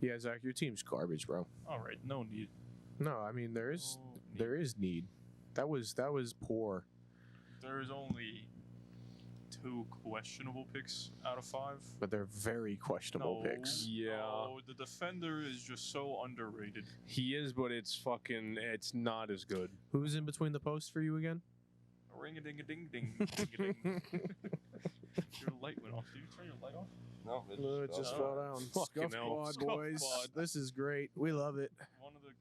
Yeah, Zach, your team's garbage, bro. All right, no need. No, I mean there is need. That was poor. There's only 2 questionable picks out of 5. But they're very questionable picks. Yeah. No, the defender is just so underrated. He is, but it's not as good. Who's in between the posts for you again? Ring-a-ding-a-ding-ding. Your light went off. Did you turn your light off? No, It just fell down. Fucking Scuff hell. Quad, Scuff boys. Quad. This is great. We love it. One of the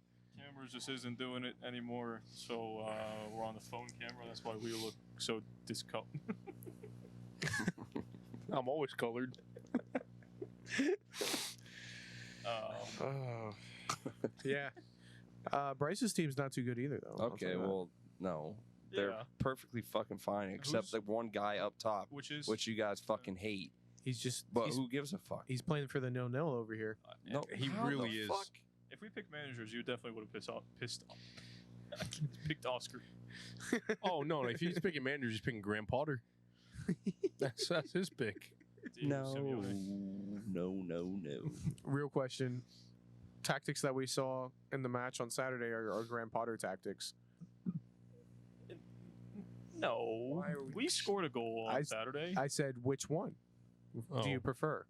cameras just isn't doing it anymore, so we're on the phone camera. That's why we look so discolored. I'm always colored. Oh. Yeah. Bryce's team's not too good either, though. Okay, well, no. They're Yeah. perfectly fucking fine, except the one guy up top, Which is which you guys fucking hate. He's just. But who gives a fuck? He's playing for the 0-0 over here. No, He how really the is. Fuck? if we picked managers, you definitely would have pissed off. Picked Oscar. Oh no! If he's picking managers, he's picking Graham Potter. That's his pick. No, Simeone. no. Real question. Tactics that we saw in the match on Saturday are Graham Potter tactics. No, Why are we scored a goal on Saturday. I said, which one do you prefer?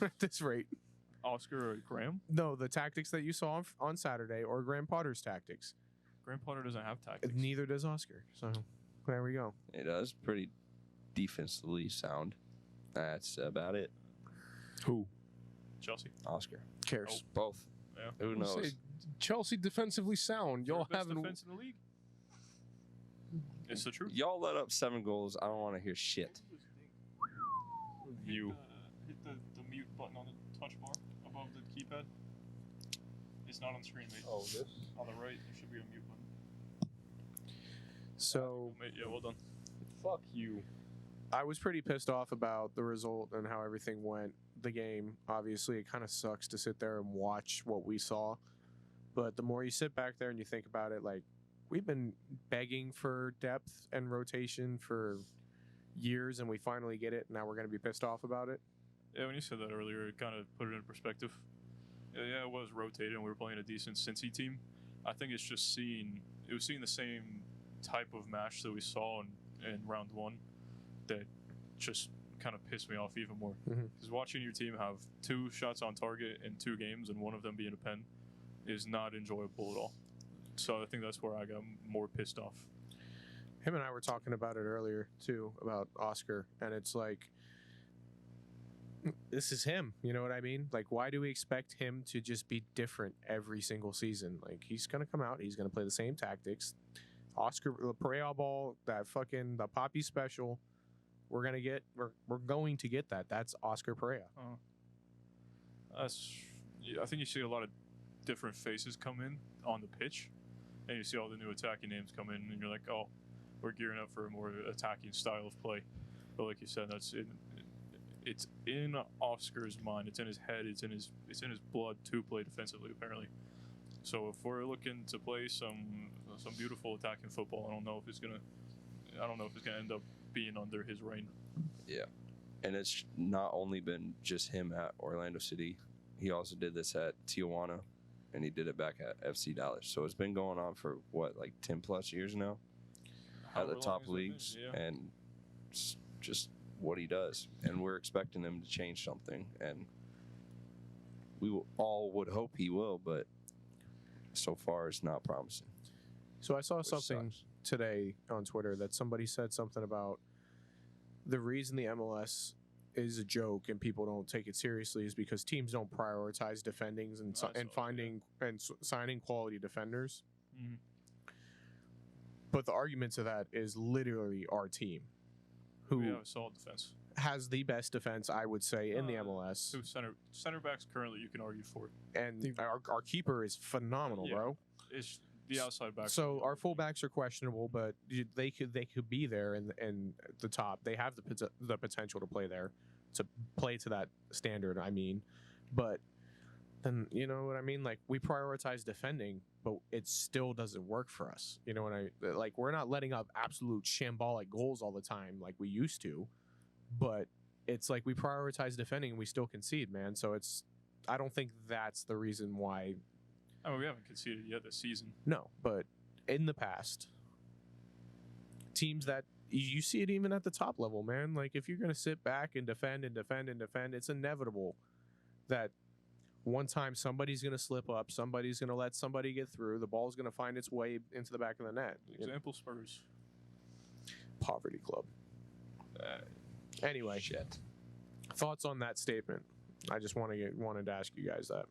At this rate. Oscar or Graham? No, the tactics that you saw on Saturday or Graham Potter's tactics. Graham Potter doesn't have tactics. Neither does Oscar. So there we go. It does pretty defensively sound. That's about it. Who? Chelsea. Oscar. Cares. Both. Yeah. Who knows? Say Chelsea defensively sound. Y'all Best haven't. defense in the league. It's the truth. Y'all let up 7 goals. I don't want to hear shit. You. Hit the mute button on the touch bar above the keypad. It's not on the screen, mate. Oh, this. On the right, there should be a mute button. So Mate, yeah, well done. Fuck you. I was pretty pissed off about the result and how everything went. The game, obviously, it kind of sucks to sit there and watch what we saw. But the more you sit back there and you think about it, like, we've been begging for depth and rotation for years, and we finally get it. And now we're going to be pissed off about it. Yeah, when you said that earlier, it kind of put it in perspective. Yeah, it was rotated, and we were playing a decent Cincy team. I think it's just seeing the same type of match that we saw in round 1 that just kind of pissed me off even more. Because watching your team have 2 shots on target in 2 games and one of them being a pen is not enjoyable at all. So I think that's where I got more pissed off. Him and I were talking about it earlier, too, about Oscar. And it's like, this is him. You know what I mean? Like, why do we expect him to just be different every single season? Like, he's going to come out. He's going to play the same tactics. Oscar, the Pereira ball, the Poppy special, we're going to get that. That's Oscar Pereira. I think you see a lot of different faces come in on the pitch, and you see all the new attacking names come in, and you're like, oh, we're gearing up for a more attacking style of play. But like you said, it's in Oscar's mind. It's in his head. It's in his blood to play defensively, apparently. So if we're looking to play some beautiful attacking football, I don't know if it's gonna end up being under his reign. Yeah. And it's not only been just him at Orlando City. He also did this at Tijuana, and he did it back at FC Dallas. So it's been going on for, like 10 plus years now at the top leagues. Yeah. And it's just what he does. And we're expecting him to change something. And we all would hope he will, but so far it's not promising. So I saw something today on Twitter that somebody said something about the reason the MLS is a joke and people don't take it seriously is because teams don't prioritize defendings and signing quality defenders. Mm-hmm. But the argument to that is literally our team, who we have a solid defense, has the best defense, I would say, in the MLS. 2 center backs currently you can argue for, and our keeper is phenomenal, bro. It's the outside back. So our fullbacks are questionable, but they could be there in the top. They have the potential to play there, to play to that standard. I mean, but then you know what I mean. Like, we prioritize defending, but it still doesn't work for us. You know what like? We're not letting up absolute shambolic goals all the time like we used to, but it's like we prioritize defending and we still concede, man. So it's I don't think that's the reason why. I mean, we haven't conceded yet this season. No, but in the past, teams that you see it even at the top level, man. Like if you're gonna sit back and defend and defend and defend, it's inevitable that one time somebody's gonna slip up, somebody's gonna let somebody get through, the ball's gonna find its way into the back of the net. Example: Spurs. Poverty club. Anyway, Shit. thoughts on that statement? I just wanted to ask you guys that.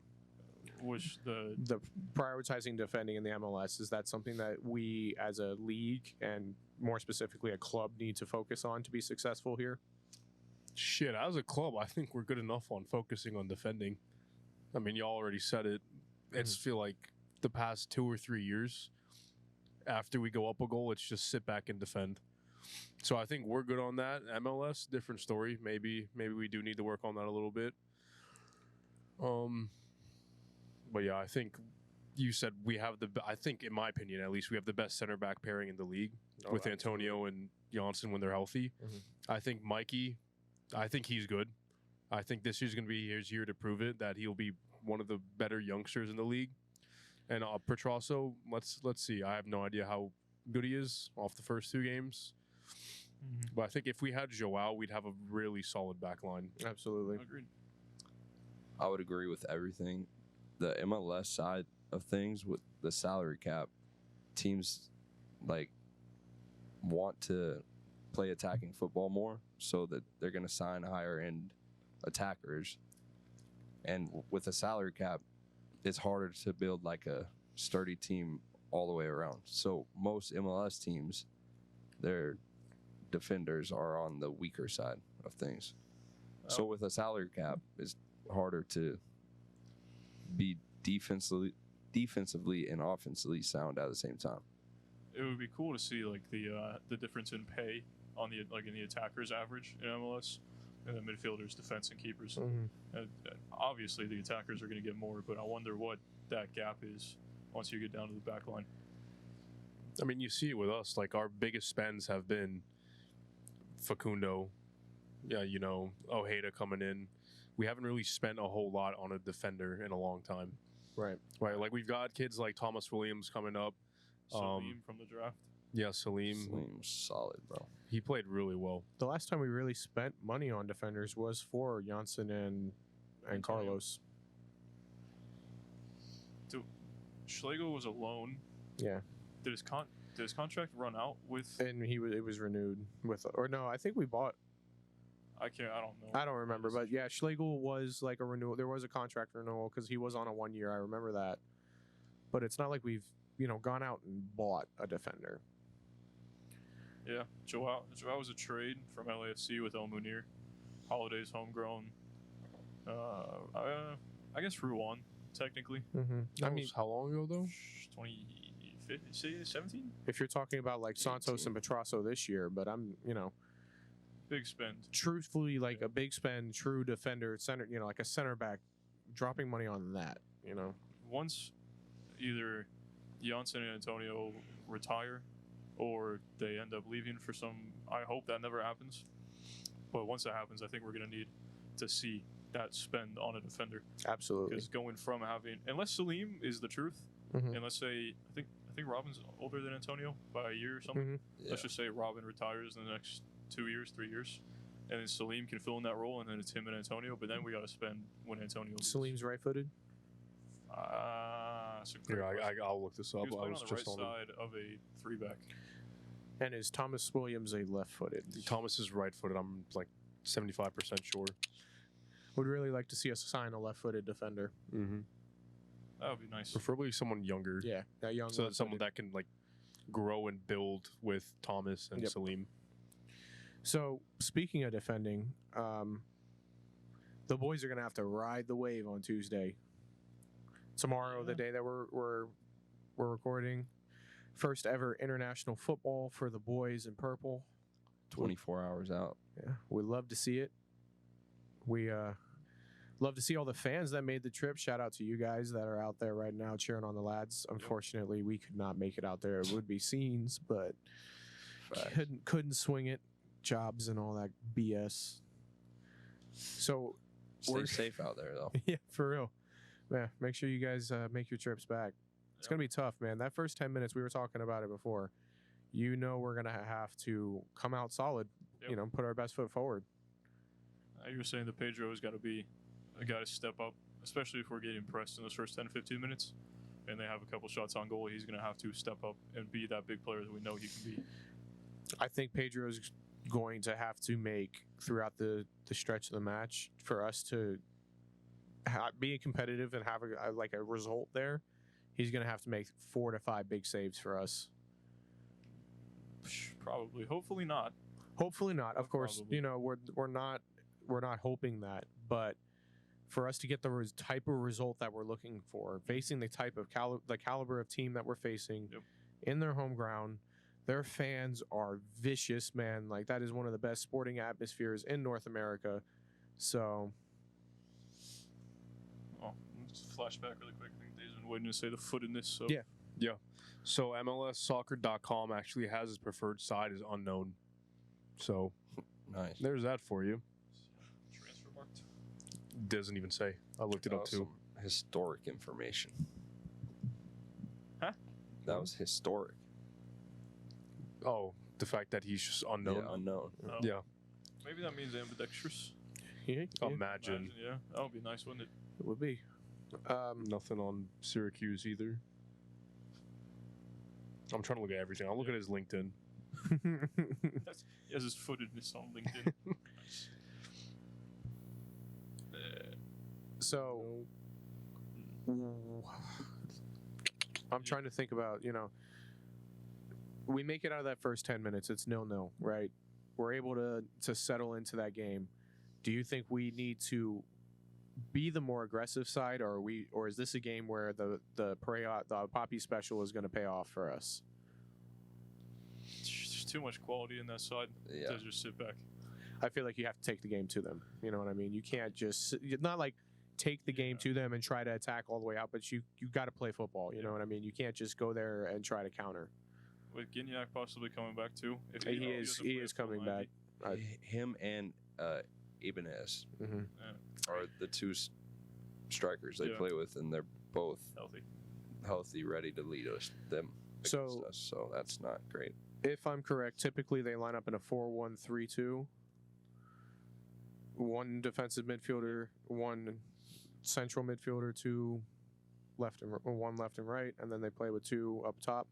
Which the Prioritizing defending in the MLS, is that something that we as a league and more specifically a club need to focus on to be successful here? Shit, as a club, I think we're good enough on focusing on defending. I mean, you already said it. It's feel like the past 2 or 3 years, after we go up a goal, it's just sit back and defend. So I think we're good on that. MLS, different story. Maybe we do need to work on that a little bit. But yeah, I think you said we have I think, in my opinion, at least, we have the best center back pairing in the league with Antonio and Janssen when they're healthy. I think Mikey, I think he's good. I think this year's going to be his year to prove it, that he'll be one of the better youngsters in the league. And Petrasso, let's see. I have no idea how good he is off the first 2 games. But I think if we had Joao, we'd have a really solid back line. Absolutely. Agreed. I would agree with everything. The MLS side of things with the salary cap, teams like want to play attacking football more, so that they're going to sign higher end attackers. And with a salary cap, it's harder to build like a sturdy team all the way around. So most MLS teams, their defenders are on the weaker side of things. So with a salary cap, it's harder to be defensively and offensively sound at the same time. It would be cool to see like the difference in pay on the in the attackers average in MLS and the midfielders, defense, and keepers. Obviously, the attackers are going to get more, but I wonder what that gap is once you get down to the back line. I mean, you see it with us. Like, our biggest spends have been Facundo, Ojeda coming in. We haven't really spent a whole lot on a defender in a long time. Right. Like, we've got kids like Thomas Williams coming up. Salim from the draft. Yeah, Salim. Salim's solid, bro. He played really well. The last time we really spent money on defenders was for Janssen and Carlos. Schlegel was a loan. Yeah. Did his contract run out with? And it was renewed with, or no, I think we bought. I don't know. I don't remember, but yeah, Schlegel was like a renewal. There was a contract renewal because he was on a 1 year. I remember that. But it's not like we've gone out and bought a defender. Yeah, Joao was a trade from LAFC with El Munir. Holiday's homegrown. I guess Ruan, technically. That was how long ago, though? 2017? If you're talking about like Santos and Petrasso this year, but I'm, Big spend. truthfully, like a big spend, true defender, center, like a center back, dropping money on that, Once either Janssen and Antonio retire or they end up leaving for some, I hope that never happens. But once that happens, I think we're going to need to see that spend on a defender. Absolutely. Because going from having, unless Salim is the truth, and let's say, I think Robin's older than Antonio by a year or something. Yeah. Let's just say Robin retires in the next 2 years, 3 years. And then Salim can fill in that role, and then it's him and Antonio. But then we got to spend when Antonio leaves. Salim's right-footed. That's a great Here, question. I'll look this up. He was playing I was on the just right side of a 3-back. And is Thomas Williams a left-footed? Thomas is right-footed. I'm like 75% sure. Would really like to see us sign a left-footed defender. That would be nice. Preferably someone younger. Yeah, that young. So that's someone left-footed. that can like grow and build with Thomas and Yep. Salim. So speaking of defending, the boys are gonna have to ride the wave on Tuesday. Tomorrow, the day that we're recording, first ever international football for the boys in purple. 24 hours out. Yeah, we love to see it. We love to see all the fans that made the trip. Shout out to you guys that are out there right now cheering on the lads. Unfortunately, we could not make it out there. It would be scenes, but couldn't swing it. Jobs and all that BS. So Stay safe out there, though. Yeah, for real. Yeah, make sure you guys make your trips back. It's going to be tough, man. That first 10 minutes, we were talking about it before. You know we're going to have to come out solid, put our best foot forward. You were saying that Pedro has got to be a guy to step up, especially if we're getting pressed in those first 10 to 15 minutes and they have a couple shots on goal. He's going to have to step up and be that big player that we know he can be. I think Pedro's going to have to make throughout the stretch of the match for us to be competitive and have a result there. He's going to have to make 4 to 5 big saves for us. Probably. Hopefully not. Hopefully not. Of course, Probably. we're not hoping that, but for us to get the type of result that we're looking for, facing the type of caliber of team that we're facing in their home ground, their fans are vicious, man. Like, that is one of the best sporting atmospheres in North America. So, Let's flashback really quick. I think Dave's been waiting to say the footedness. So Yeah. So MLSsoccer.com actually has his preferred side is unknown. So Nice. there's that for you. Transfer marked. Doesn't even say. I looked it up too. Some historic information. Huh? That was historic. Oh, the fact that he's just unknown. Yeah, unknown. Oh. Yeah. Maybe that means ambidextrous. yeah, Imagine. Yeah, that would be nice, wouldn't it? it would be. Nothing on Syracuse either. I'm trying to look at everything. I'll look at his LinkedIn. He has his footedness on LinkedIn. So, I'm trying to think about, we make it out of that first 10 minutes. It's 0-0, right? We're able to settle into that game. Do you think we need to be the more aggressive side, or is this a game where the Poppy special is going to pay off for us? There's too much quality in that side to just sit back. I feel like you have to take the game to them. You know what I mean? You can't just not like take the game to them and try to attack all the way out, but you got to play football. You know what I mean? You can't just go there and try to counter. With Gignac possibly coming back too. If He is coming back. Him and Ibanez Mm-hmm. are the two strikers they play with, and they're both healthy, ready to lead them against us. So that's not great. If I'm correct, typically they line up in a 4-1-3-2. One defensive midfielder, one central midfielder, one left and right, and then they play with 2 up top.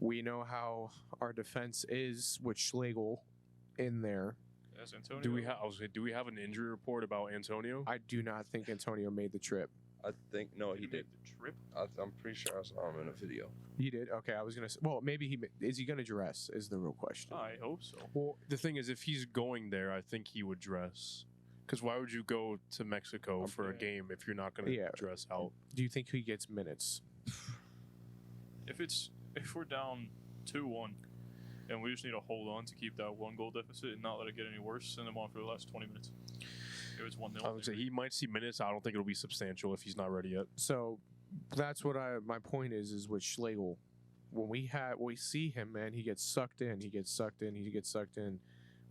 We know how our defense is with Schlegel in there. Yes, Antonio. Do we have an injury report about Antonio? I do not think Antonio made the trip. I think he did. The trip. I'm pretty sure I saw him in a video. He did? Okay, I was going to say, well, maybe is he going to dress is the real question. I hope so. Well, the thing is, if he's going there, I think he would dress. Because why would you go to Mexico for a game if you're not going to dress out? Do you think he gets minutes? If we're down 2-1 and we just need to hold on to keep that 1 goal deficit and not let it get any worse, send him on for the last 20 minutes. If it's 1-0. I would say he might see minutes. I don't think it'll be substantial if he's not ready yet. So that's what my point is with Schlegel. When we see him, man, he gets sucked in.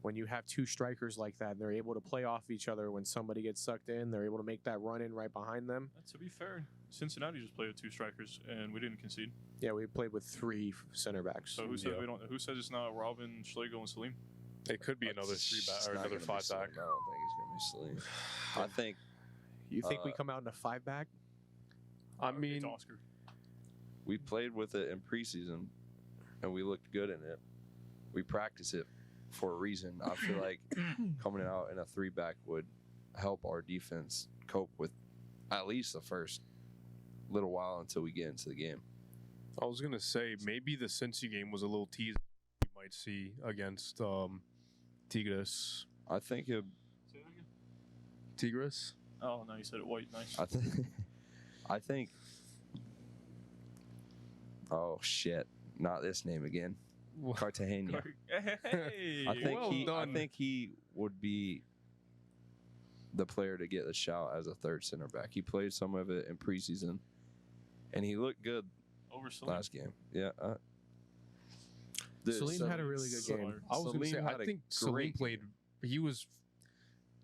When you have 2 strikers like that, and they're able to play off each other. When somebody gets sucked in, they're able to make that run in right behind them. To be fair, Cincinnati just played with 2 strikers, and we didn't concede. Yeah, we played with 3 center backs. So who says we don't? Who says it's not Robin, Schlegel, and Salim? It could be another 3-back or another 5-back. I don't think he's going to be Salim. I think. You think we come out in a 5-back? I mean, it's Oscar. We played with it in preseason, and we looked good in it. We practice it for a reason. I feel like coming out in a 3-back would help our defense cope with at least the first little while until we get into the game. I was going to say maybe the Cincy game was a little tease we might see against Tigres. I think it. Say that again? Tigres? Oh, no, you said it white. Nice. I think. Oh shit! Not this name again. Cartagena. Hey, I think he would be the player to get the shout as a 3rd center back. He played some of it in preseason, and he looked good over Salim. last game. Yeah. Salim had a really good game. I was going to say, I think Salim played. He was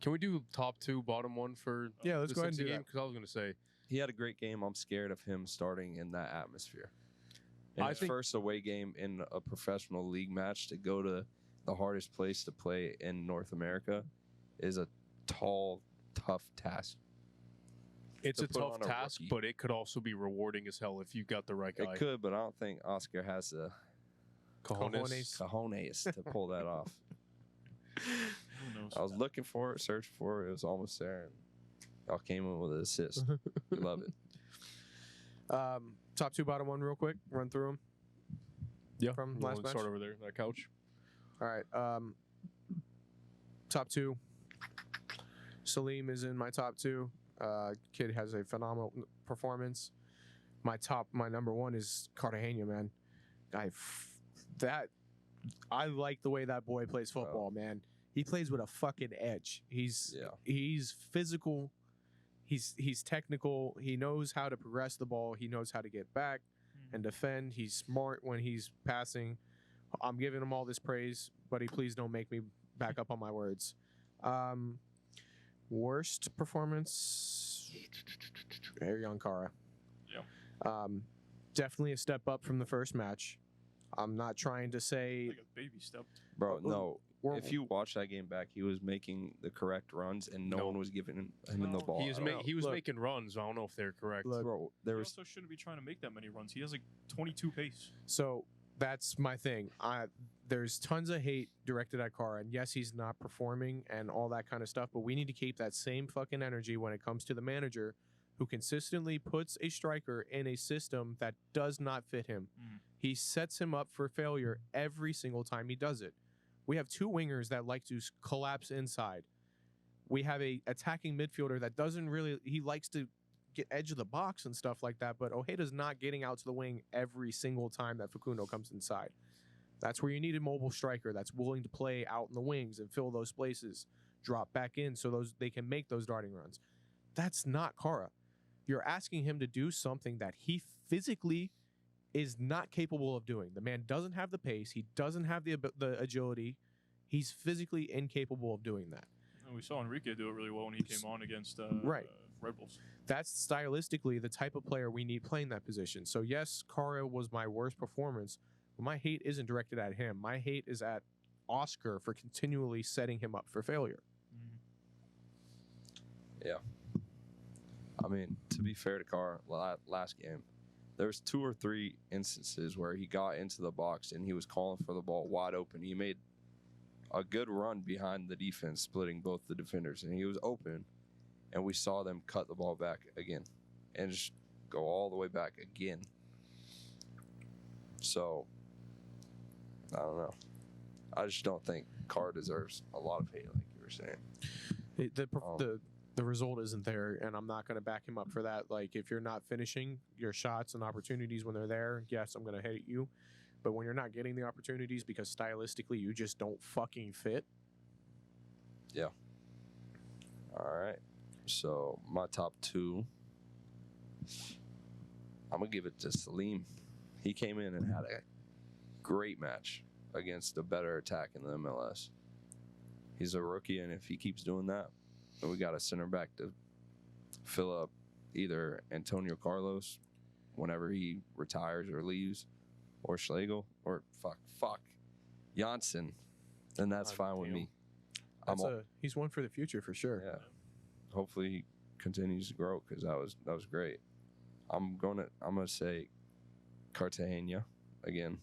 Can we do top 2, bottom 1 for Yeah, let's the go ahead and Cincy do game? that. Because I was going to say, He had a great game. I'm scared of him starting in that atmosphere. And I his think- first away game in a professional league match to go to the hardest place to play in North America is a tall, tough task. it's to a put tough on a task, rookie. but it could also be rewarding as hell if you got the right guy. It could, but I don't think Oscar has the Cojones. cojones to pull that off. Who knows? I was looking for it, searching for it. It was almost there. And y'all came in with an assist. We love it. Top 2, bottom 1, real quick. Run through them. Yeah. From You last wanna match? start over there, that couch. All right. Top 2. Salim is in my top 2. Kid has a phenomenal performance. My number 1 is Cartagena, man. I like the way that boy plays football, man. He plays with a fucking edge. He's physical. He's technical. He knows how to progress the ball. He knows how to get back and defend. He's smart when he's passing. I'm giving him all this praise, buddy. Please don't make me back up on my words. Worst performance, Arion Kara. Yeah. Definitely a step up from the first match. I'm not trying to say, Like a baby step. Bro, no. we're- If you watch that game back, he was making the correct runs, and no one was giving him the No. ball. He was, at all. he was Look. making runs. I don't know if they're correct. Look. Bro, there He was also shouldn't be trying to make that many runs. He has like 22 pace. So that's my thing. There's tons of hate directed at Kara, and yes, he's not performing and all that kind of stuff. But we need to keep that same fucking energy when it comes to the manager, who consistently puts a striker in a system that does not fit him. Mhm. He sets him up for failure every single time he does it. We have 2 wingers that like to collapse inside. We have a attacking midfielder that doesn't really. He likes to get edge of the box and stuff like that, but Ojeda's not getting out to the wing every single time that Facundo comes inside. That's where you need a mobile striker that's willing to play out in the wings and fill those places, drop back in so they can make those darting runs. That's not Kara. You're asking him to do something that he physically is not capable of doing. The man doesn't have the pace. He doesn't have the agility. He's physically incapable of doing that. And we saw Enrique do it really well when he came on against Right. Red Bulls. That's stylistically the type of player we need playing that position. So yes, Kara was my worst performance, but my hate isn't directed at him. My hate is at Oscar for continually setting him up for failure. I mean, to be fair to Carr, last game, there was 2 or 3 instances where he got into the box and he was calling for the ball wide open. He made a good run behind the defense, splitting both the defenders, and he was open, and we saw them cut the ball back again and just go all the way back again. So, I don't know. I just don't think Carr deserves a lot of hate, like you were saying. The result isn't there, and I'm not going to back him up for that. Like, if you're not finishing your shots and opportunities when they're there, yes, I'm going to hate you. But when you're not getting the opportunities because stylistically you just don't fucking fit. All right. So, my top 2, I'm going to give it to Salim. He came in and had a great match against a better attack in the MLS. He's a rookie, and if he keeps doing that, then we got a center back to fill up either Antonio Carlos whenever he retires or leaves, or Schlegel, or fuck, Janssen, then that's fine with me. He's one for the future for sure. Yeah. Hopefully he continues to grow because that was great. I'm gonna say Cartagena again.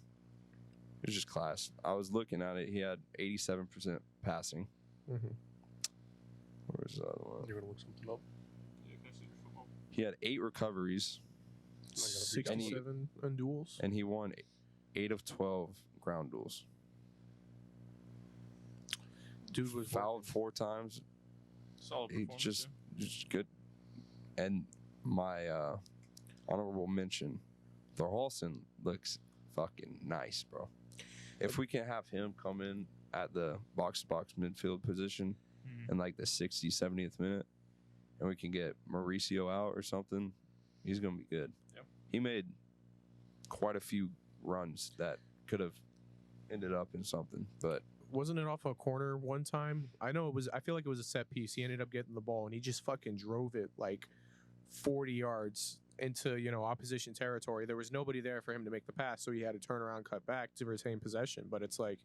It was just class. I was looking at it. He had 87% passing. Mm-hmm. Where's the other one? You're gonna look something up. He had 8 recoveries 67 on duels. and he won 8 of 12 ground duels. Dude was Fouled 4 times. Solid He performance. just good. And my honorable mention, Thorhalson looks fucking nice, bro. If we can have him come in at the box-to-box midfield position in like the 60th, 70th minute, and we can get Mauricio out or something, he's going to be good. Yep. He made quite a few runs that could have ended up in something, but wasn't it off a corner one time? I know it was. I feel like it was a set piece. He ended up getting the ball and he just fucking drove it like 40 yards into opposition territory. There was nobody there for him to make the pass, so he had to turn around, cut back to retain possession. But it's like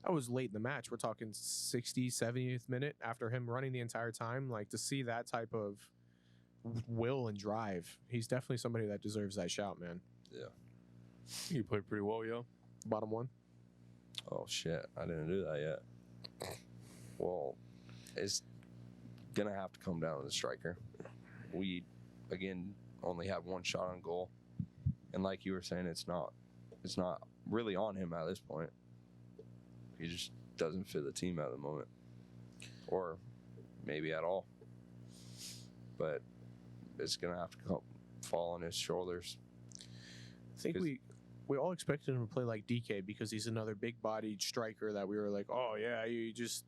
that was late in the match. We're talking 60th, 70th minute after him running the entire time. Like to see that type of will and drive, he's definitely somebody that deserves that shout, man. Yeah. He played pretty well, yo. Bottom one. Oh shit! I didn't do that yet. Well, it's gonna have to come down to the striker. We again only have one shot on goal, and like you were saying, it's not really on him at this point. He just doesn't fit the team at the moment, or maybe at all. But it's gonna have to fall on his shoulders. I think we all expected him to play like DK because he's another big-bodied striker that we were like, oh yeah, he's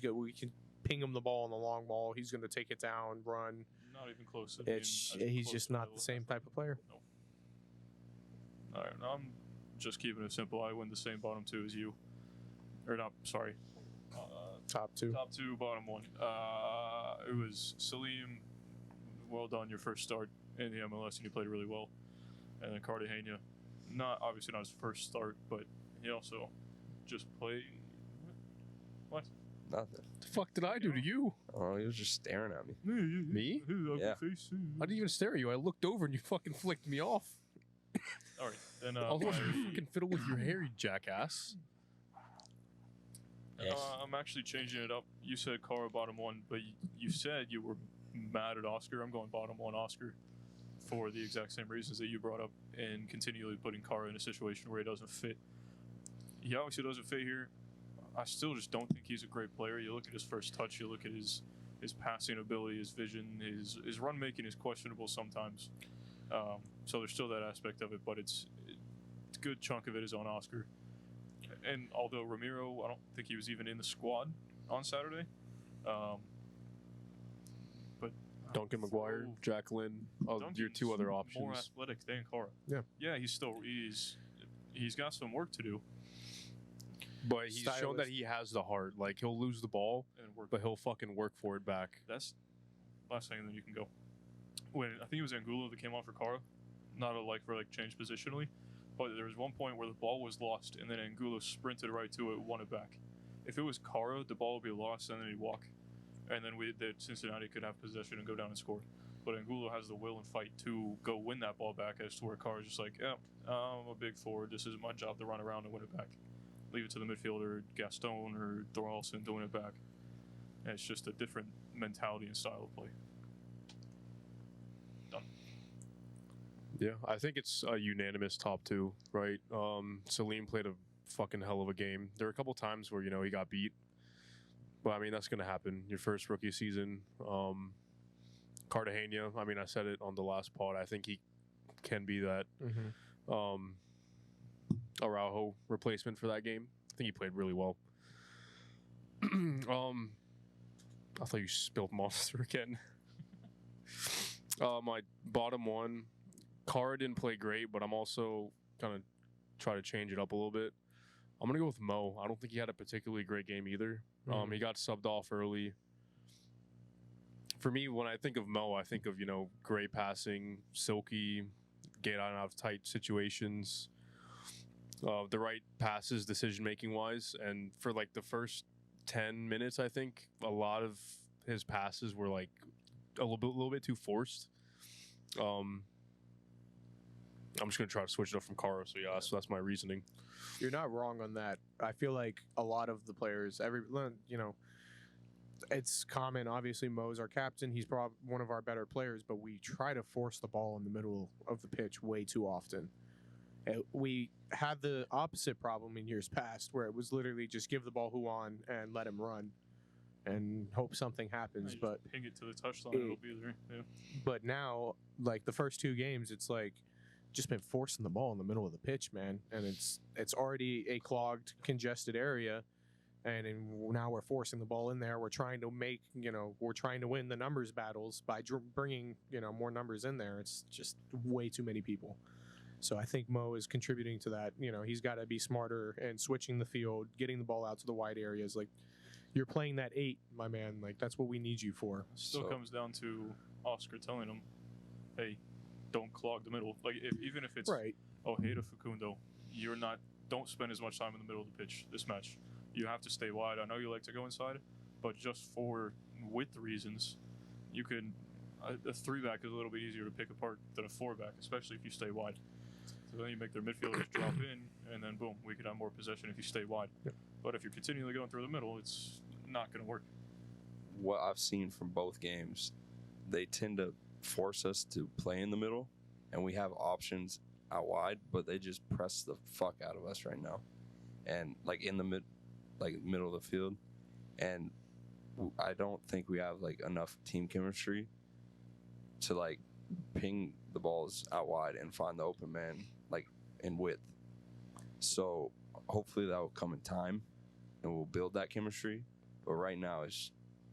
good. We can ping him the ball on the long ball. He's going to take it down, run. Not even close to being He's close just to not the same type of player. No. All right, now I'm just keeping it simple. I win the same bottom two as you, or not? Sorry, Top two. top two, bottom one. It was Salim. Well done, your first start in the MLS, and you played really well. And then Cartagena, obviously not his first start, but he also just played. What? Nothing. The fuck did I do to you? Oh, he was just staring at me. Me? Yeah. I didn't even stare at you. I looked over and you fucking flicked me off. All right, then. I was watching you fucking fiddle with your hair, you jackass. I'm actually changing it up. You said Cara bottom one, but you said you were mad at Oscar. I'm going bottom one Oscar for the exact same reasons that you brought up, and continually putting Cara in a situation where he doesn't fit. He obviously doesn't fit here. I still just don't think he's a great player. You look at his first touch, you look at his passing ability, his vision, his run making is questionable sometimes. So there's still that aspect of it, but it's a good chunk of it is on Oscar. And although Ramiro, I don't think he was even in the squad on Saturday. But Duncan McGuire, Jacqueline, your two other options. More athletic than Cara. Yeah, he's got some work to do. But he's shown that he has the heart. Like, he'll lose the ball, but he'll fucking work for it back. That's last thing, and then you can go. When I think it was Angulo that came on for Cara, not a change positionally, but there was one point where the ball was lost, and then Angulo sprinted right to it, won it back. If it was Cara, the ball would be lost, and then he'd walk, and then Cincinnati could have possession and go down and score. But Angulo has the will and fight to go win that ball back, as to where Cara's just like, yeah, I'm a big forward. This isn't my job to run around and win it back. Leave it to the midfielder, Gaston or Thoralson doing it back. And it's just a different mentality and style of play. Done. Yeah, I think it's a unanimous top two, right? Salim played a fucking hell of a game. There were a couple times where, he got beat. But, I mean, that's going to happen. Your first rookie season. Cartagena, I mean, I said it on the last pod. I think he can be that. Mm-hmm. Araujo replacement for that game. I think he played really well. I thought you spilled monster again. My bottom one, Cara didn't play great, but I'm also gonna try to change it up a little bit. I'm gonna go with Mo. I don't think he had a particularly great game either. He got subbed off early. For me, when I think of Mo, I think of great passing, silky, get out of tight situations. The right passes, decision-making wise, and for the first 10 minutes, I think a lot of his passes were a little bit too forced. I'm just gonna try to switch it up from Cara, so that's my reasoning. You're not wrong on that. I feel like a lot of the players, it's common. Obviously, Mo's our captain. He's probably one of our better players, but we try to force the ball in the middle of the pitch way too often. We had the opposite problem in years past, where it was literally just give the ball Juan and let him run and hope something happens. But ping it to the touchline, it'll be there. Yeah. But now, the first two games, it's just been forcing the ball in the middle of the pitch, man, and it's already a clogged, congested area, and now we're forcing the ball in there. We're trying to we're trying to win the numbers battles by bringing more numbers in there. It's just way too many people. So I think Mo is contributing to that. You know, he's got to be smarter and switching the field, getting the ball out to the wide areas. Like, you're playing that 8, my man. Like, that's what we need you for. Still comes down to Oscar telling him, hey, don't clog the middle. Like, even if it's, Right. oh, hey to Facundo, don't spend as much time in the middle of the pitch this match. You have to stay wide. I know you like to go inside, but just for width reasons, you can, a 3-back is a little bit easier to pick apart than a 4-back, especially if you stay wide. So then you make their midfielders drop in, and then boom, we could have more possession if you stay wide. Yep. But if you're continually going through the middle, it's not going to work. What I've seen from both games, they tend to force us to play in the middle, and we have options out wide, but they just press the fuck out of us right now, and like in the middle of the field, and I don't think we have like enough team chemistry to like ping the balls out wide and find the open man like in width. So hopefully that will come in time, and we'll build that chemistry. But right now it's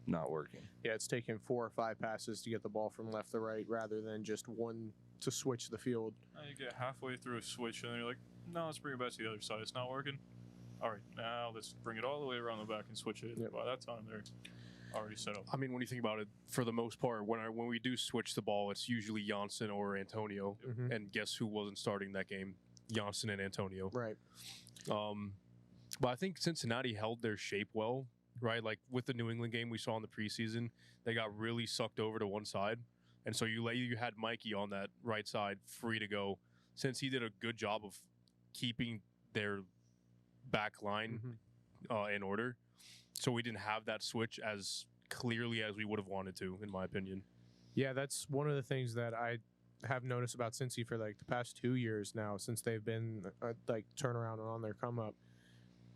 not working. Yeah, it's taking 4 or 5 passes to get the ball from left to right rather than just one to switch the field. You get halfway through a switch, and then you're like, no, let's bring it back to the other side. It's not working. All right, now let's bring it all the way around the back and switch it. Yep. By that time, they're already set up. I mean, when you think about it, for the most part, when we do switch the ball, it's usually Janssen or Antonio. Mhm. And guess who wasn't starting that game? Janssen and Antonio. Right. But I think Cincinnati held their shape well, right? Like with the New England game we saw in the preseason, they got really sucked over to one side. And so you had Mikey on that right side free to go, since he did a good job of keeping their back line in order. So we didn't have that switch as clearly as we would have wanted to, in my opinion. Yeah, that's one of the things that I have noticed about Cincy for like the past 2 years now, since they've been like turnaround and on their come up.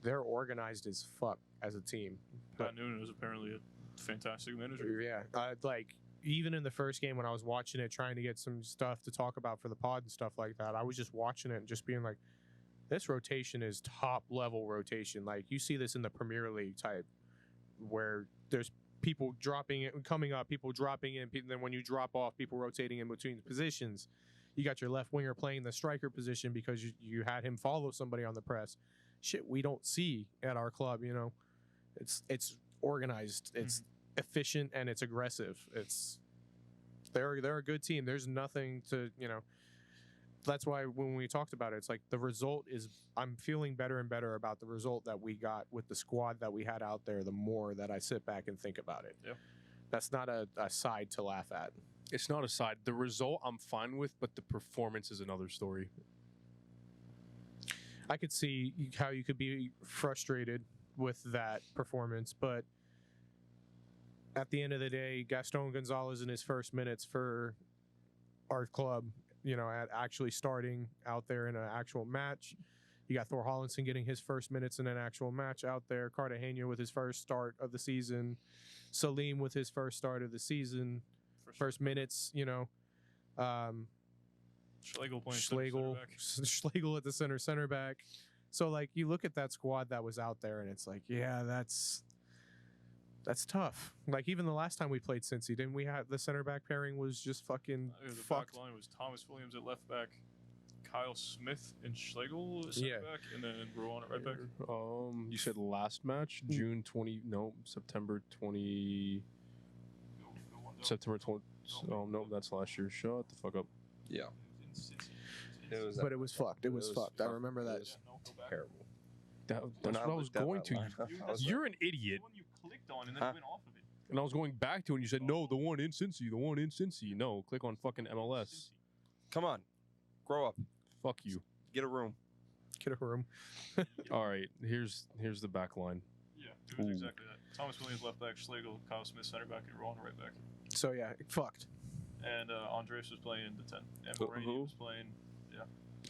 They're organized as fuck as a team. Pat Noonan is apparently a fantastic manager. Yeah, like even in the first game when I was watching it, trying to get some stuff to talk about for the pod and stuff like that, I was just watching it and just being like, this rotation is top level rotation. Like you see this in the Premier League type, where there's people dropping it, coming up, people dropping in, then when you drop off, people rotating in between positions. You got your left winger playing the striker position because you had him follow somebody on the press. Shit we don't see at our club, you know. It's organized, it's efficient, and it's aggressive. They're a good team. There's nothing to, you know. That's why when we talked about it, it's like the result is, I'm feeling better and better about the result that we got with the squad that we had out there, the more that I sit back and think about it. Yeah. That's not a side to laugh at. It's not a side. The result I'm fine with, but the performance is another story. I could see how you could be frustrated with that performance, but at the end of the day, Gaston Gonzalez in his first minutes for our club, you know, at actually starting out there in an actual match. You got Thor Hollinson getting his first minutes in an actual match out there. Cartagena with his first start of the season. Salim with his first start of the season. First minutes, you know. Schlegel playing Schlegel at the center back. So like you look at that squad that was out there and it's like, yeah, that's tough. Like even the last time we played Cincy, didn't we have the center back pairing was just fucking the fucked. back line was Thomas Williams at left back, Kyle Smith and Schlegel at center back, and then Rowan at right back. You said last match, September 20. September 20. Oh no, that's last year. Shut the fuck up. Yeah. But it was fucked. It was fucked. I remember that. Terrible. That's When what I was looked at going that to. line, I was You're like, an idiot. The one you clicked on and then Huh? went off of it. And I was going back to it, and you said, no, the one in Cincy. No, click on fucking MLS. come on, grow up, Fuck you. get a room. Get a room. All right, here's the back line. Yeah, it was Ooh. exactly that. Thomas Williams left back, Schlegel, Kyle Smith center back, and Rowan right back. So yeah, fucked. And Andres was playing the 10. And Who- Moreno who? was playing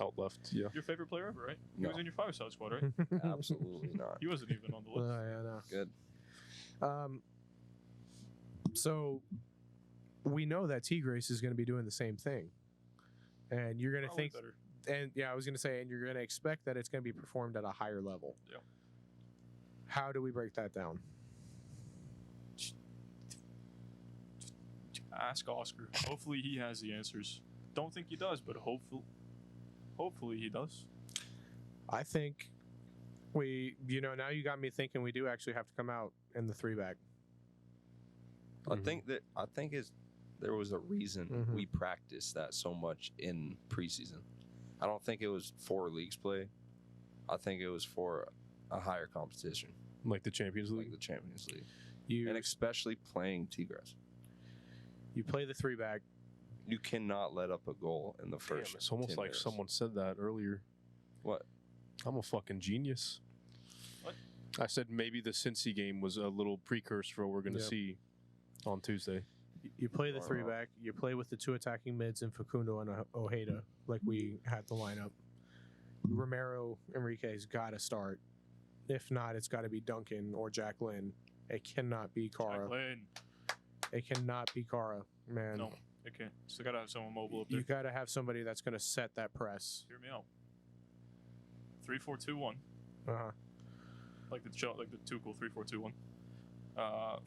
Out left, yeah. your favorite player ever, right? He No. was in your 5-star squad, right? Absolutely not. He wasn't even on the list. Yeah, no. Good. So we know that Tigres is going to be doing the same thing, and you're going to Probably think, better. and yeah, I was going to say, and you're going to expect that it's going to be performed at a higher level. Yeah. How do we break that down? Ask Oscar. Hopefully he has the answers. Don't think he does, but Hopefully he does. I think now you got me thinking we do actually have to come out in the 3-back. I think there was a reason Mhm. we practiced that so much in preseason. I don't think it was for leagues play. I think it was for a higher competition, Like the Champions like League. the Champions League, You and especially playing Tigres. you play the 3-back. You cannot let up a goal in the Damn, first. it's almost 10 like minutes. someone said that earlier. What? I'm a fucking genius. What? I said maybe the Cincy game was a little precursor for what we're going to Yep. see on Tuesday. You play the Or not. 3-back. You play with the 2 attacking mids in Facundo and Ojeda, like we had the lineup. Romero Enrique's got to start. If not, it's got to be Duncan or Jack Lynn. It cannot be Cara. Jacqueline. It cannot be Cara, man. No, it can't. Still gotta have someone mobile up there. You got to have somebody that's going to set that press. Hear me out. 3-4-2-1, Uh-huh. like the Tuchel 3-4-2-1.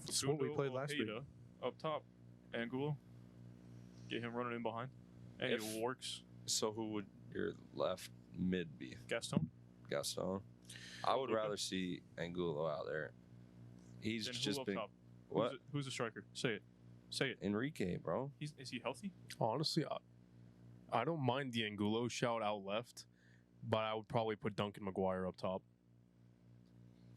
It's what we Facundo, played last week. Ojeda up top, Angulo. Get him running in behind, and If- it works. So who would your left mid be? Gaston. Gaston. I would Luka? rather see Angulo out there. He's Then who just up been top? what? Who's the striker? Say it. Say it. Enrique, bro. Is he healthy? Honestly, I don't mind the Angulo shout out left, but I would probably put Duncan McGuire up top.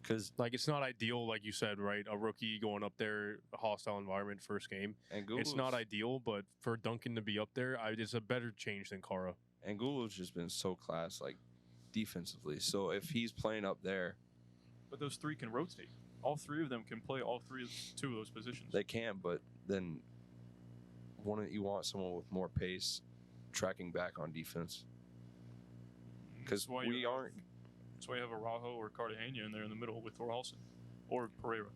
Because Like, it's not ideal, like you said, right? A rookie going up there, a hostile environment, first game. It's not ideal, but for Duncan to be up there, it's a better change than Cara. Angulo's just been so class, like defensively. So if he's playing up there, But those three can rotate. All three of them can play two of those positions. they can. But then, you want someone with more pace, tracking back on defense. Because That's why we you have- aren't. That's why you have Araujo or Cartagena in there in the middle with Thorhalson or Pereira.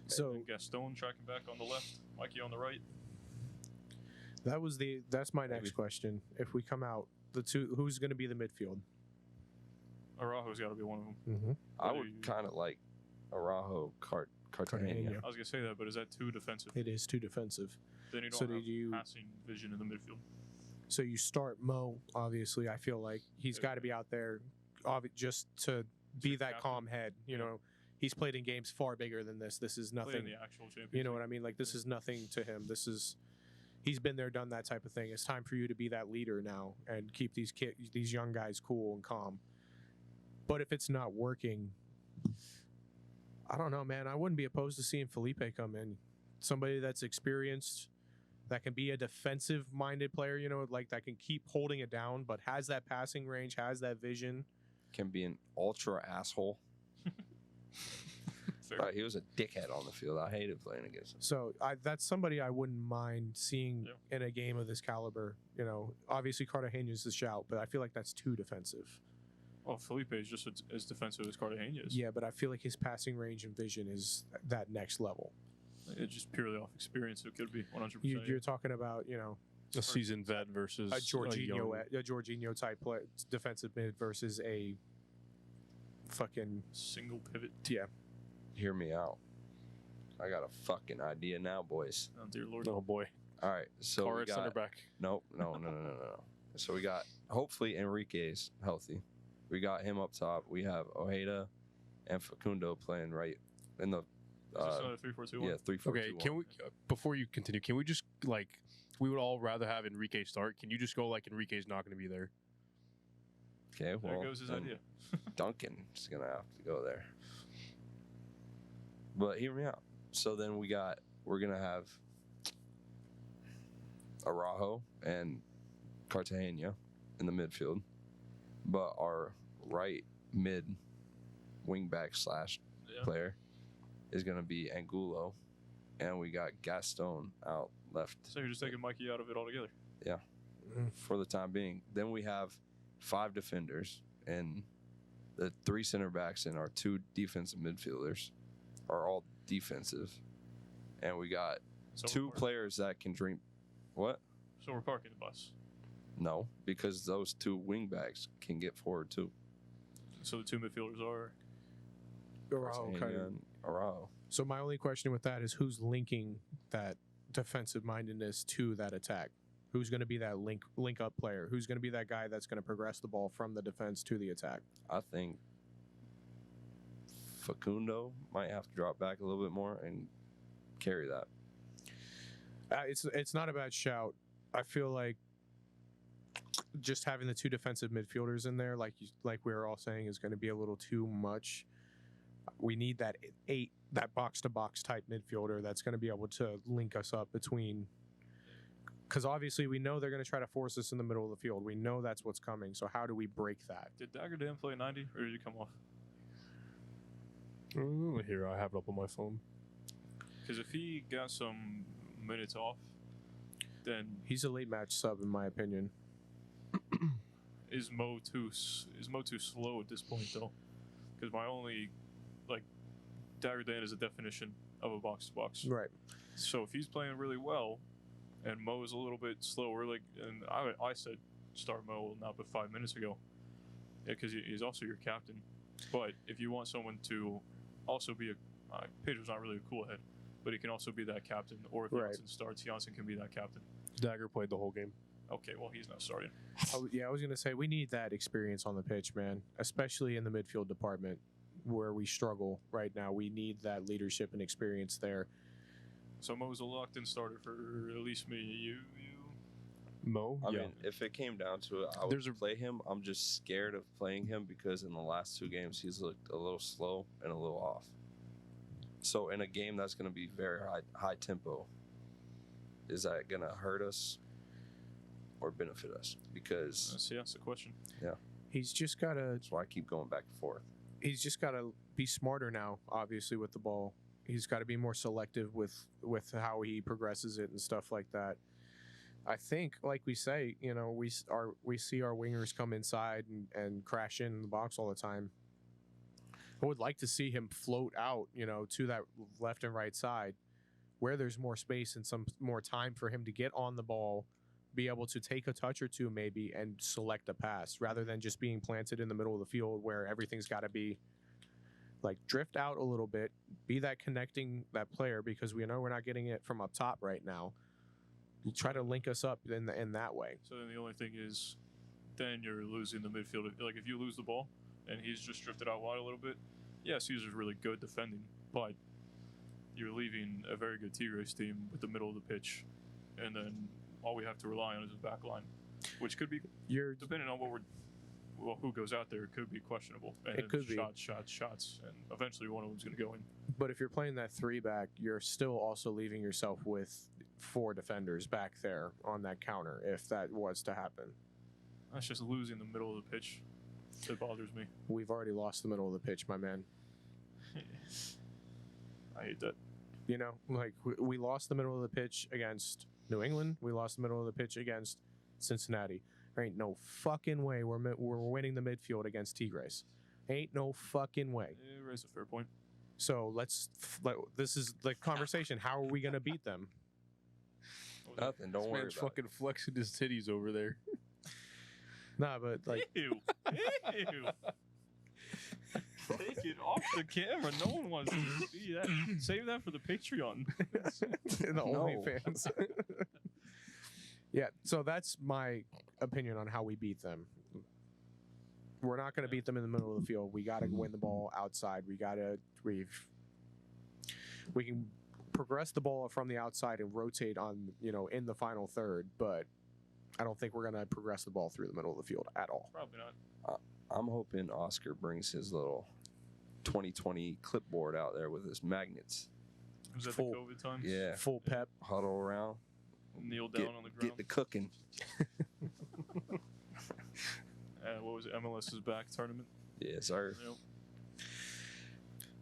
So And Gaston tracking back on the left, Mikey on the right. that's my next Maybe. question. If we come out, who's going to be the midfield? Araujo's got to be one of them. Mm-hmm. I What do would you- kind of like Araujo, Cartagena. Cartagena. I was gonna say that, but is that too defensive? It is too defensive. Then you don't So have did you? passing vision in the midfield. So you start Mo. Obviously, I feel like he's got to be out there, just to be your that captain. calm head. You Yeah. know, he's played in games far bigger than this. This is Play in nothing. the actual championship. You know what I mean? Like this is nothing to him. He's been there, done that type of thing. It's time for you to be that leader now and keep these young guys cool and calm. But if it's not working, I don't know, man. I wouldn't be opposed to seeing Felipe come in. Somebody that's experienced, that can be a defensive-minded player, you know, like that can keep holding it down, but has that passing range, has that vision. Can be an ultra asshole. Fair. Right, he was a dickhead on the field. I hated playing against him. So that's somebody I wouldn't mind seeing in a game of this caliber. You know, obviously Cartagena's the shout, but I feel like that's too defensive. Well, Felipe is just as defensive as Cartagena is. Yeah, but I feel like his passing range and vision is that next level. It's just purely off experience. It could be 100%. You're talking about, you know, A seasoned vet versus a Jorginho, young- a Jorginho type play, defensive mid versus a fucking single pivot. Hear me out. I got a fucking idea now, boys. Oh, dear Lord. Oh boy, All right, so Cara we at center got back. no. So we got hopefully Enrique's healthy. We got him up top. We have Ojeda and Facundo playing right in the Is this another 3-4-2-1? yeah 3-4-2-1. Okay, can we before you continue? Can we just we would all rather have Enrique start? Can you just go like Enrique's not going to be there? Okay, There well goes his then idea. Duncan's gonna have to go there. But hear me out. So then we're gonna have Araujo and Cartagena in the midfield, but our right mid wingback slash Yeah. player is gonna be Angulo, and we got Gaston out left So you're just taking Mikey out of it altogether. for the time being. Then we have 5 defenders, and the 3 center backs and our 2 defensive midfielders are all defensive, and we got So 2 we're, players that can drink. What? So we're parking the bus. No, because those 2 wing backs can get forward too. So the two midfielders are. Araujo kind of. And Araujo. So my only question with that is who's linking that defensive mindedness to that attack? Who's going to be that link up player? Who's going to be that guy that's going to progress the ball from the defense to the attack? I think Facundo might have to drop back a little bit more and carry that. It's not a bad shout. I feel like just having the two defensive midfielders in there, like we were all saying, is going to be a little too much. We need that box to box type midfielder that's going to be able to link us up between. Because obviously we know they're going to try to force us in the middle of the field. We know that's what's coming. So how do we break that? Did Daggerdan play 90 or did he come off? Here, I have it up on my phone. Because if he got some minutes off, then He's a late match sub in my opinion. is Mo too slow at this point though? Because my only Daggerdan is a definition of a box to box. Right. So if he's playing really well, and Mo is a little bit slower, and I said start Mo not but 5 minutes ago, because he's also your captain. But if you want someone to also be Pedro's not really a cool head, but he can also be that captain. Or if Janssen starts, Janssen can be that captain. Dagger played the whole game. Okay, well he's not starting. I was going to say we need that experience on the pitch, man, especially in the midfield department where we struggle right now. We need that leadership and experience there. So Mo's a locked-in starter for at least me. You. Mo? I mean, if it came down to it, I would play him. I'm just scared of playing him because in the last 2 games, he's looked a little slow and a little off. So in a game that's going to be very high tempo, is that going to hurt us or benefit us? Because that's the question. Yeah. He's just got to... That's why I keep going back and forth. He's just got to be smarter now, obviously, with the ball. He's got to be more selective with how he progresses it and stuff like that. I think, like we say, we see our wingers come inside and crash in the box all the time. I would like to see him float out, to that left and right side where there's more space and some more time for him to get on the ball, be able to take a touch or two maybe and select a pass rather than just being planted in the middle of the field where everything's got to be drift out a little bit, be that connecting that player because we know we're not getting it from up top right now. Try to link us up in that way. So then the only thing is, then you're losing the midfield. Like if you lose the ball and he's just drifted out wide a little bit, yeah, Caesar's really good defending, but you're leaving a very good Tigres team with the middle of the pitch, and then all we have to rely on is a back line, which could be, depending on who goes out there, it could be questionable. And it could be shots, and eventually one of them's going to go in. But if you're playing that 3-back, you're still also leaving yourself with 4 defenders back there on that counter if that was to happen. That's just losing the middle of the pitch that bothers me. We've already lost the middle of the pitch, my man. I hate that. We lost the middle of the pitch against New England. We lost the middle of the pitch against Cincinnati. There ain't no fucking way we're winning the midfield against Tigres. Ain't no fucking way. Yeah, raise a fair point. So this is the conversation. How are we going to beat them? Nothing. Don't worry about it. Fucking flexing his titties over there. Nah, but Ew. Take it off the camera. No one wants to see that. Save that for the Patreon. The OnlyFans. Yeah, so that's my opinion on how we beat them. We're not going to beat them in the middle of the field. We got to win the ball outside. We can progress the ball from the outside and rotate on, in the final third, but I don't think we're going to progress the ball through the middle of the field at all. Probably not. I'm hoping Oscar brings his little 2020 clipboard out there with his magnets. Was that the COVID times? Yeah. Full pep. Huddle around. Kneel down on the ground. Get the cooking. What was it? MLS's back tournament? Yes, sir. Yep.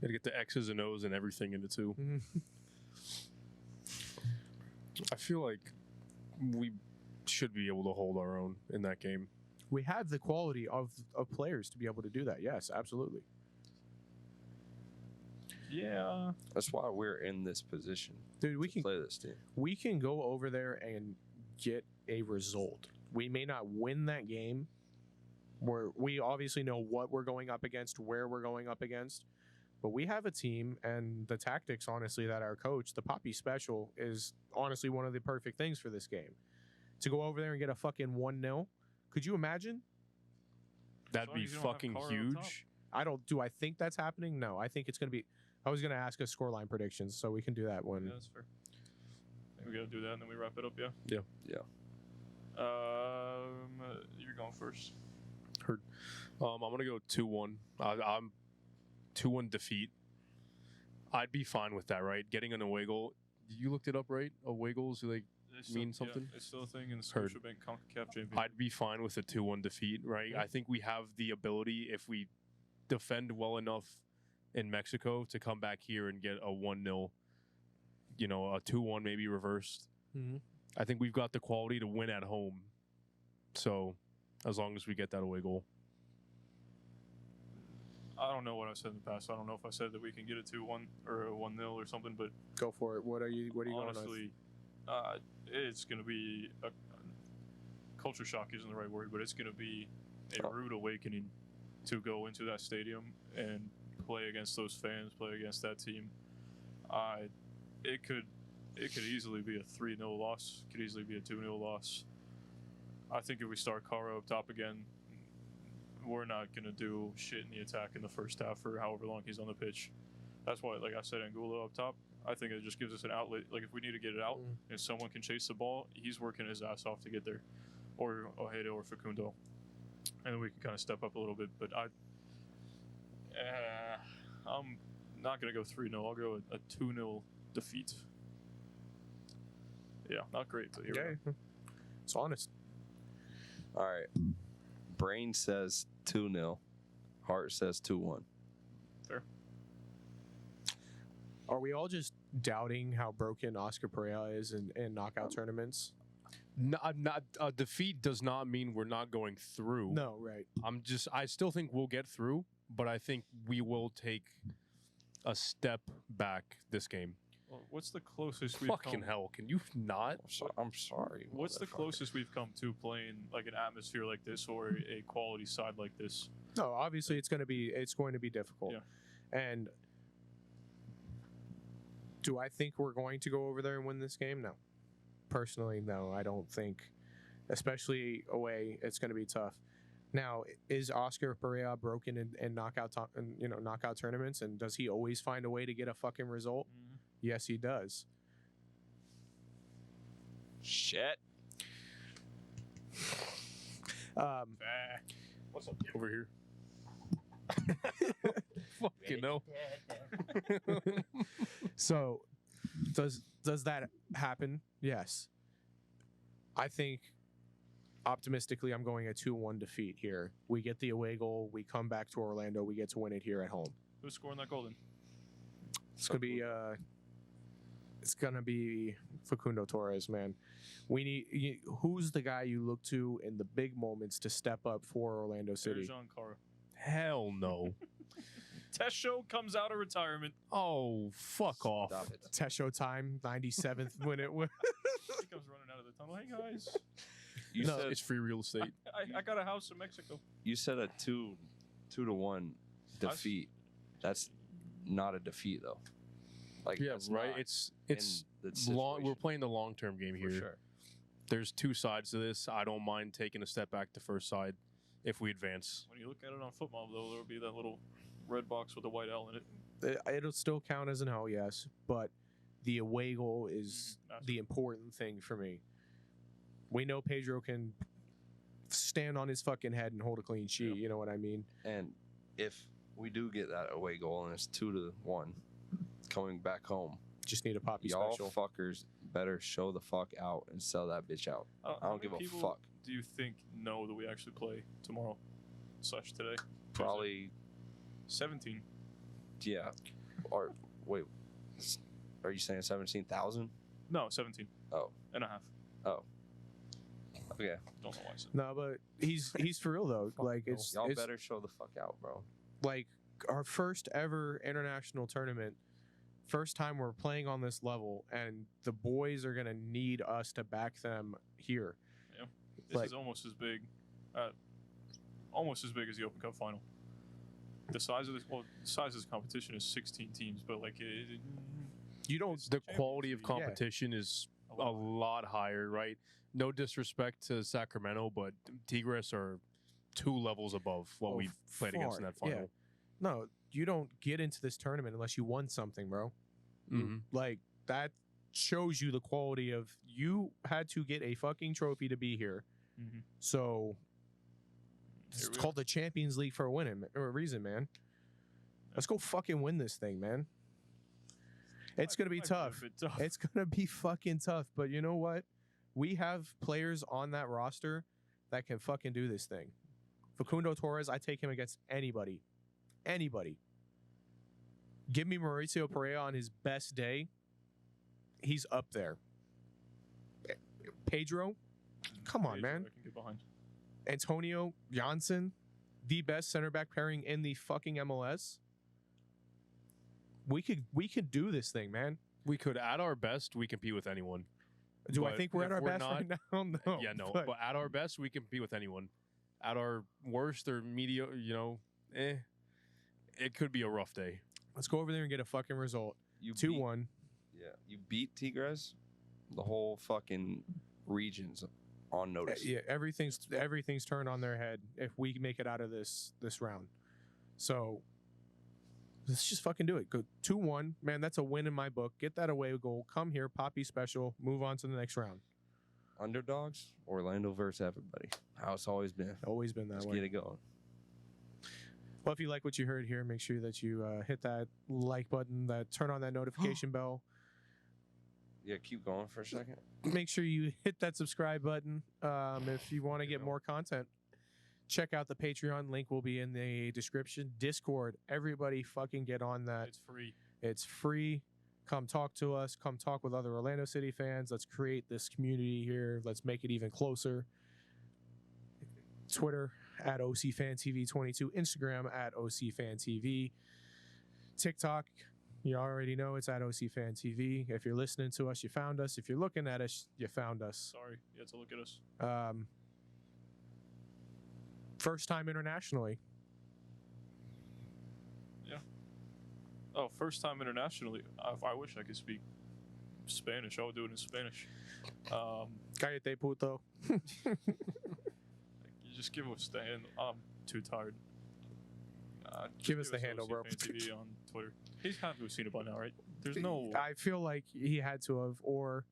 Gotta get the X's and O's and everything in it too. I feel like we should be able to hold our own in that game. We have the quality of players to be able to do that. Yes, absolutely. Yeah. That's why we're in this position. Dude, we can play this team. We can go over there and get a result. We may not win that game. We obviously know what we're going up against, where we're going up against, but we have a team and the tactics, honestly, that our coach, the Poppy Special, is honestly one of the perfect things for this game. to go over there and get a fucking 1-0. Could you imagine? That'd long be as you don't have fucking Cara up huge. Do I think that's happening? No, I think it's going to be. I was going to ask us scoreline predictions, so we can do that one. Yeah, that's fair. I think we gotta do that and then we wrap it up. Yeah. Yeah. You're going first. I'm gonna go 2-1. I'm 2-1 defeat. I'd be fine with that, right? Getting an away goal. You looked it up, right? Away goals like mean something? Yeah, it's still a thing in the Heard. Scotiabank CONCACAF Championship. I'd be fine with a 2-1 defeat, right? Yeah. I think we have the ability, if we defend well enough in Mexico, to come back here and get a 1-0, a 2-1 maybe reversed. Mm-hmm. I think we've got the quality to win at home. So, as long as we get that away goal. I don't know what I said in the past. I don't know if I said that we can get a 2-1 or a 1-0 or something, but Go for it. What are you going with? honestly, it's going to be a culture shock isn't the right word, but it's going to be a rude awakening to go into that stadium and play against those fans, play against that team. It could easily be a 3-0 loss. It could easily be a 2-0 loss. I think if we start Cara up top again, we're not going to do shit in the attack in the first half for however long he's on the pitch. That's why, like I said, Angulo up top, I think it just gives us an outlet. Like, if we need to get it out and someone can chase the ball, he's working his ass off to get there. Or Ojeda or Facundo. And then we can kind of step up a little bit. But I'm not going to go 3-0. I'll go a 2-0 defeat. Yeah, not great. But here we go. It's honest. All right. Brain says 2-0. Heart says 2-1. Fair. Are we all just doubting how broken Oscar Pereira is in knockout tournaments? A defeat does not mean we're not going through. No, right. I still think we'll get through, but I think we will take a step back this game. Well, what's the closest we've Fucking come? hell, can you not? I'm sorry. What's the motherfucker. closest we've come to playing like an atmosphere like this or a quality side like this? No, obviously it's going to be difficult. Yeah. And do I think we're going to go over there and win this game? No. Personally, no, I don't think. Especially away, it's going to be tough. Now, is Oscar Pereira broken in knockout tournaments, and does he always find a way to get a fucking result? Mm-hmm. Yes, he does. Shit. What's up? Over here. Fucking no. So, does that happen? Yes. I think, optimistically, I'm going a 2-1 defeat here. We get the away goal. We come back to Orlando. We get to win it here at home. Who's scoring that goal then? It's gonna be Facundo Torres, man. Who's the guy you look to in the big moments to step up for Orlando City? Jean Cara. Hell no. Tesho comes out of retirement. Oh, fuck off. Stop it. Tesho time, 97th when it was. He comes running out of the tunnel. Hey guys, You No, said It's free real estate. I got a house in Mexico. you said a 2-1 defeat. That's not a defeat though. Like Yeah, that's right. not It's in the long. We're situation, playing the long term game for here. sure. There's two sides to this. I don't mind taking a step back to first side if we advance. When you look at it on football, though, there'll be that little red box with the white L in it. It'll still count as an L, yes, but the away goal is That's the important thing for me. We know Pedro can stand on his fucking head and hold a clean sheet. Yeah. You know what I mean? And if we do get that away goal and it's 2-1 coming back home, Just need a poppy y'all special. fuckers better show the fuck out and sell that bitch out. I How don't give many a people fuck. Do you think know that we actually play tomorrow / today? Probably 17. yeah. Or wait, are you saying 17,000? No, 17. Oh. And a half. Okay, Don't know why I said. No, but he's for real though. Like it's y'all it's better show the fuck out, bro. like our first ever international tournament. First time we're playing on this level, and the boys are gonna need us to back them here. This Like- is almost as big as the Open Cup final. The size of this competition is 16 teams, but like You don't. The quality of Champions League, competition is a lot higher, right? No disrespect to Sacramento, but Tigres are 2 levels above what we played against in that far, yeah. final. No, you don't get into this tournament unless you won something, bro. Mm-hmm. Like, that shows you the quality of you had to get a fucking trophy to be here. Mhm. So it's Here we called the Champions League for a reason, man. Let's go fucking win this thing, man. It's going to be tough. It's going to be fucking tough. But you know what? We have players on that roster that can fucking do this thing. Facundo Torres, I take him against anybody. Anybody. Give me Mauricio Pereira on his best day. He's up there. Pedro, come on, man. I can get behind. Antonio Janssen, the best center back pairing in the fucking MLS. We could do this thing, man. We could, at our best, we compete with anyone. Do I But think we're at if our we're best not- right now? No. Yeah, no. But But at our best, we compete with anyone. At our worst or mediocre, it could be a rough day. let's go over there and get a fucking result. You 2-1. Yeah, you beat Tigres. The whole fucking region's on notice. Yeah, everything's turned on their head if we make it out of this round. So let's just fucking do it. Go 2-1. Man, that's a win in my book. Get that away goal. Come here, Poppy special. Move on to the next round. Underdogs, Orlando versus everybody. How it's always been. Always been that Let's way. get it going. Well, if you like what you heard here, make sure that you hit that like button, that turn on that notification bell. Yeah, keep going for a second. Make sure you hit that subscribe button if you want to get more content. Check out the Patreon. Link will be in the description. Discord. Everybody fucking get on that. It's free. It's free. Come talk to us. Come talk with other Orlando City fans. Let's create this community here. Let's make it even closer. Twitter at OCFanTV22. Instagram at OCFanTV. TikTok, you already know it's at OCFanTV. If you're listening to us, you found us. If you're looking at us, you found us. Sorry, you had to look at us. First time internationally. Oh, first time internationally. If I wish I could speak Spanish, I would do it in Spanish. Cállate, puto. You just give us the handle. I'm too tired. Just Give us the handle, bro. TV on Twitter. He's had to have seen it by now, right? There's no. I feel like he had to have. Or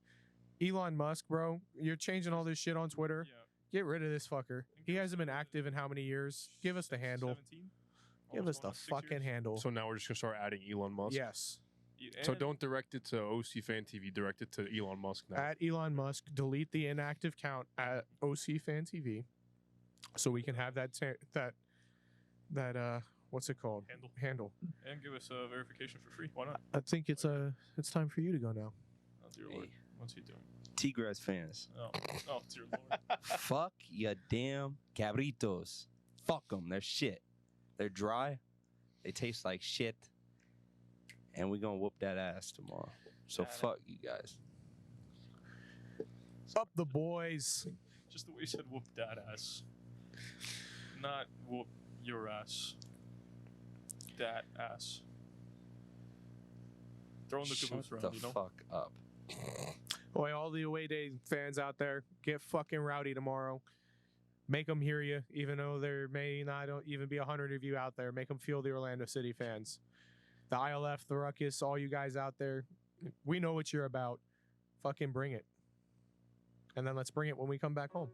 Elon Musk, bro. You're changing all this shit on Twitter. Yeah. Get rid of this fucker. He hasn't been active in how many years? Give us the handle. 17? Give us Almost the going on 6 fucking years? handle. So now we're just going to start adding Elon Musk. Yes. So And- don't direct it to OC Fan TV. Direct it to Elon Musk now. At Elon Musk, delete the inactive count at OC Fan TV, so we can have that what's it called? Handle. And give us a verification for free. Why not? I think it's time for you to go now. Oh, dear Lord. What's he doing? Tigres fans. Oh, dear Lord. Fuck ya damn cabritos. Fuck them. They're shit. They're dry. They taste like shit. And we're going to whoop that ass tomorrow. So Got it. fuck you guys. Up the boys. Just the way you said whoop that ass. Not whoop your ass. That ass. Throwing the Shut caboose the around, you know? fuck up. Boy, all the away day fans out there, get fucking rowdy tomorrow. Make them hear you, even though there may not even be 100 of you out there. Make them feel the Orlando City fans. The ILF, the Ruckus, all you guys out there, we know what you're about. Fucking bring it. And then let's bring it when we come back home.